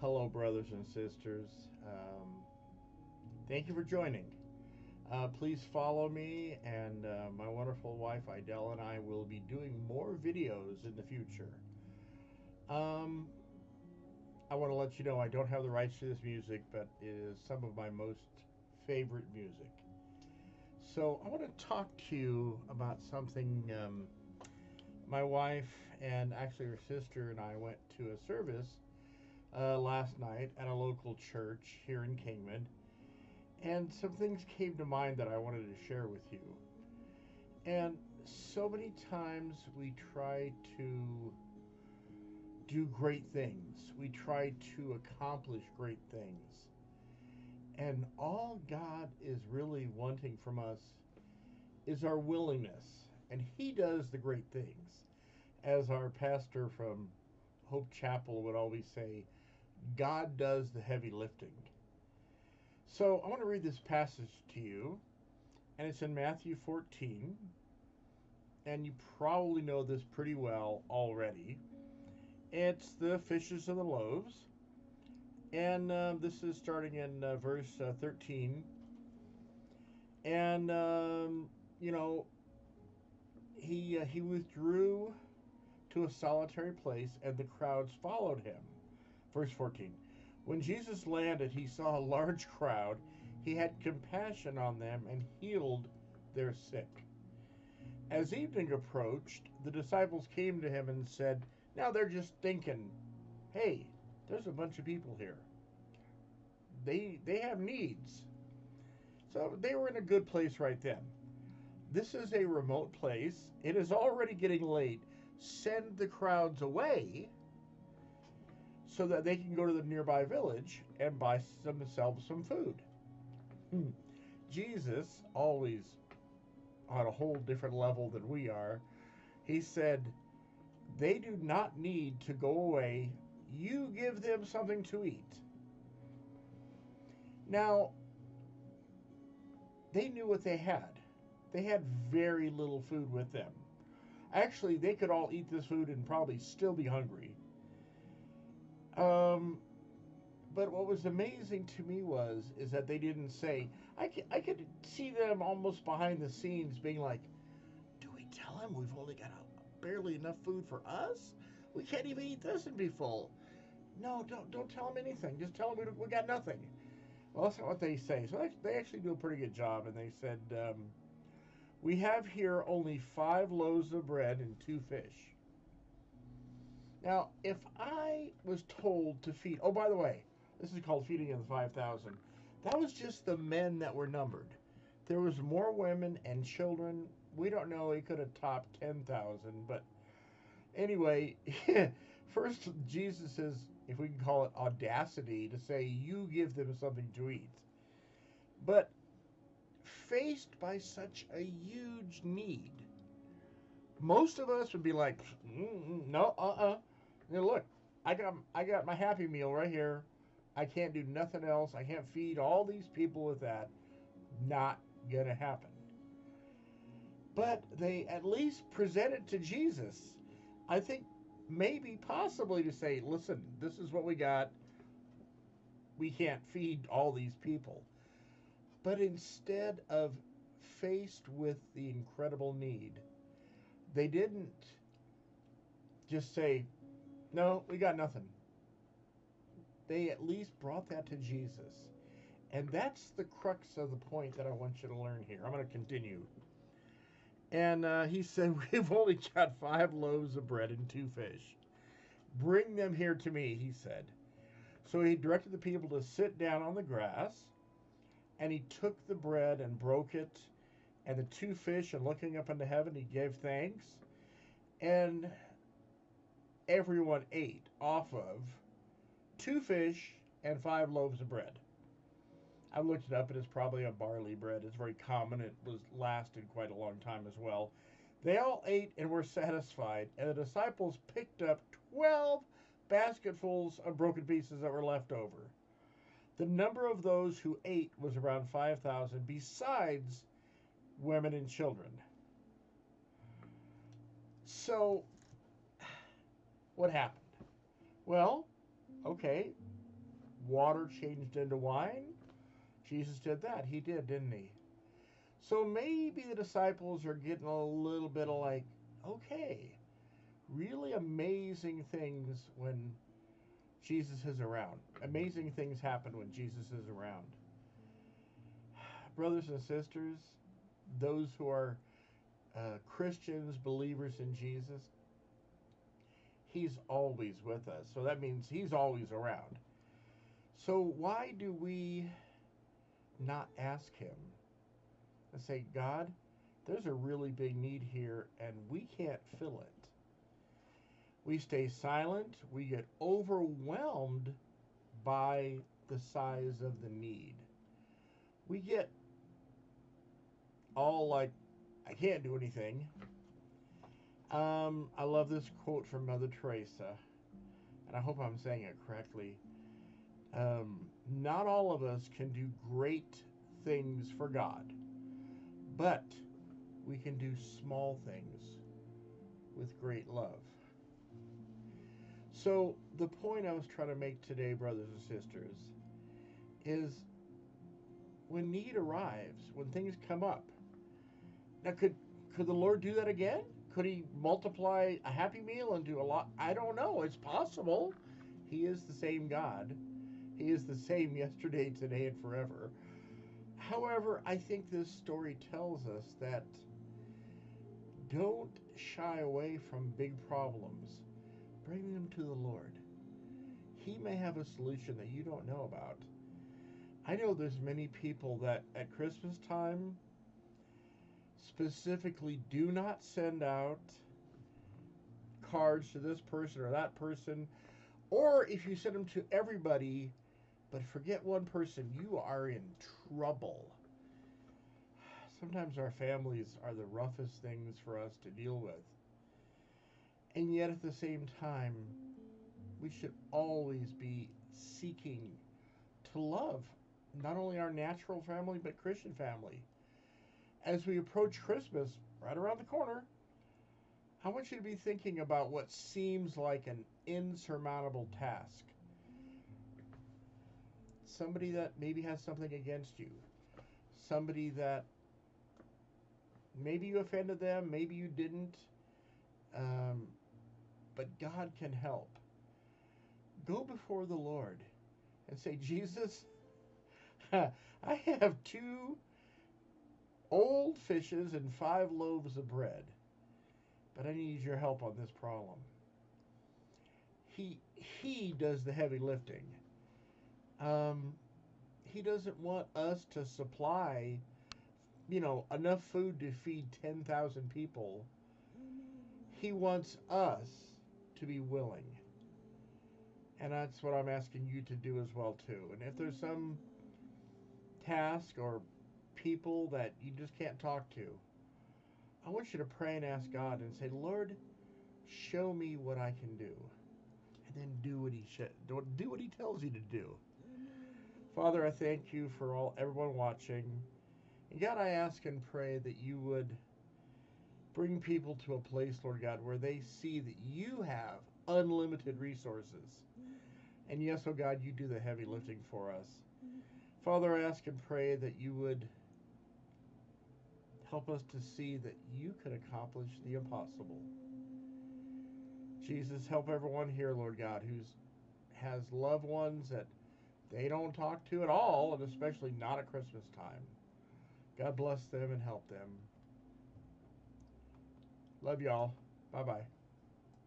Hello, brothers and sisters. Thank you for joining. Please follow me, and my wonderful wife Idel and I will be doing more videos in the future. Um, I want to let you know I don't have the rights to this music, but it is some of my most favorite music. So, I want to talk to you about something. My wife and actually her sister and I went to a service last night at a local church here in Kingman, and some things came to mind that I wanted to share with you. And so many times we try to do great things, we try to accomplish great things, and all God is really wanting from us is our willingness. And He does the great things. As our pastor from Hope Chapel would always say, God does the heavy lifting. So I want to read this passage to you, and it's in Matthew 14, and you probably know this pretty well already. It's the fishes and the loaves, and this is starting in verse 13. And you know, he withdrew to a solitary place, and the crowds followed him. Verse 14. When Jesus landed, he saw a large crowd. He had compassion on them and healed their sick. As evening approached, the disciples came to him and said, now they're just thinking, hey, there's a bunch of people here. They have needs. So they were in a good place right then. This is a remote place. It is already getting late. Send the crowds away so that they can go to the nearby village and buy themselves some food. Jesus, always on a whole different level than we are, he said, they do not need to go away. You give them something to eat. Now, they knew what they had. They had very little food with them. Actually, they could all eat this food and probably still be hungry. Um, but what was amazing to me is that they didn't say. I could see them almost behind the scenes being like, "Do we tell him we've only got barely enough food for us? We can't even eat this and be full." No, don't tell him anything. Just tell him we got nothing. Well, that's not what they say. So they actually do a pretty good job. And they said, "We have here only 5 loaves of bread and 2 fish." Now, if I was told to feed, oh, by the way, this is called feeding of the 5,000. That was just the men that were numbered. There was more women and children. We don't know. He could have topped 10,000. But anyway, first Jesus says, if we can call it audacity, to say, you give them something to eat. But faced by such a huge need, most of us would be like, no, Now look, I got my Happy Meal right here. I can't do nothing else. I can't feed all these people with that. Not gonna happen. But they at least present it to Jesus. I think maybe possibly to say, listen, this is what we got. We can't feed all these people. But instead of faced with the incredible need, they didn't just say, no, we got nothing. They at least brought that to Jesus. And that's the crux of the point that I want you to learn here. I'm going to continue. And he said, we've only got 5 loaves of bread and 2 fish. Bring them here to me, he said. So he directed the people to sit down on the grass. And he took the bread and broke it, and the 2 fish, and looking up into heaven, he gave thanks. And everyone ate off of 2 fish and 5 loaves of bread. I looked it up. It is probably a barley bread. It's very common. It was lasted quite a long time as well. They all ate and were satisfied, and the disciples picked up 12 basketfuls of broken pieces that were left over. The number of those who ate was around 5,000, besides women and children. So, what happened? Well, okay, water changed into wine? Jesus did that. He did, didn't he? So maybe the disciples are getting a little bit of like, okay, really amazing things when Jesus is around. Amazing things happen when Jesus is around. Brothers and sisters, those who are Christians, believers in Jesus, He's always with us. So that means He's always around. So why do we not ask Him and say, God, there's a really big need here and we can't fill it? We stay silent. We get overwhelmed by the size of the need. We get all like, I can't do anything. I love this quote from Mother Teresa, and I hope I'm saying it correctly. Not all of us can do great things for God, but we can do small things with great love. So the point I was trying to make today, brothers and sisters, is when need arrives, when things come up. Now, could the Lord do that again? Could He multiply a Happy Meal and do a lot? I don't know. It's possible. He is the same God. He is the same yesterday, today, and forever. However, I think this story tells us that don't shy away from big problems. Bring them to the Lord. He may have a solution that you don't know about. I know there's many people that at Christmas time specifically do not send out cards to this person or that person, or if you send them to everybody but forget one person, you are in trouble. Sometimes our families are the roughest things for us to deal with. And yet at the same time, we should always be seeking to love not only our natural family, but Christian family. As we approach Christmas, right around the corner, I want you to be thinking about what seems like an insurmountable task. Somebody that maybe has something against you. Somebody that maybe you offended them, maybe you didn't. But God can help. Go before the Lord and say, Jesus, I have 2 old fishes and 5 loaves of bread, but I need your help on this problem. He does the heavy lifting. He doesn't want us to supply, enough food to feed 10,000 people. He wants us to be willing. And that's what I'm asking you to do as well, too. And if there's some task or people that you just can't talk to, I want you to pray and ask God and say, Lord, show me what I can do. And then do what He tells you to do. Father, I thank you for everyone watching. And God, I ask and pray that you would bring people to a place, Lord God, where they see that you have unlimited resources. And yes, oh God, you do the heavy lifting for us. Father, I ask and pray that you would help us to see that you can accomplish the impossible. Jesus, help everyone here, Lord God, who has loved ones that they don't talk to at all, and especially not at Christmas time. God bless them and help them. Love y'all. Bye-bye.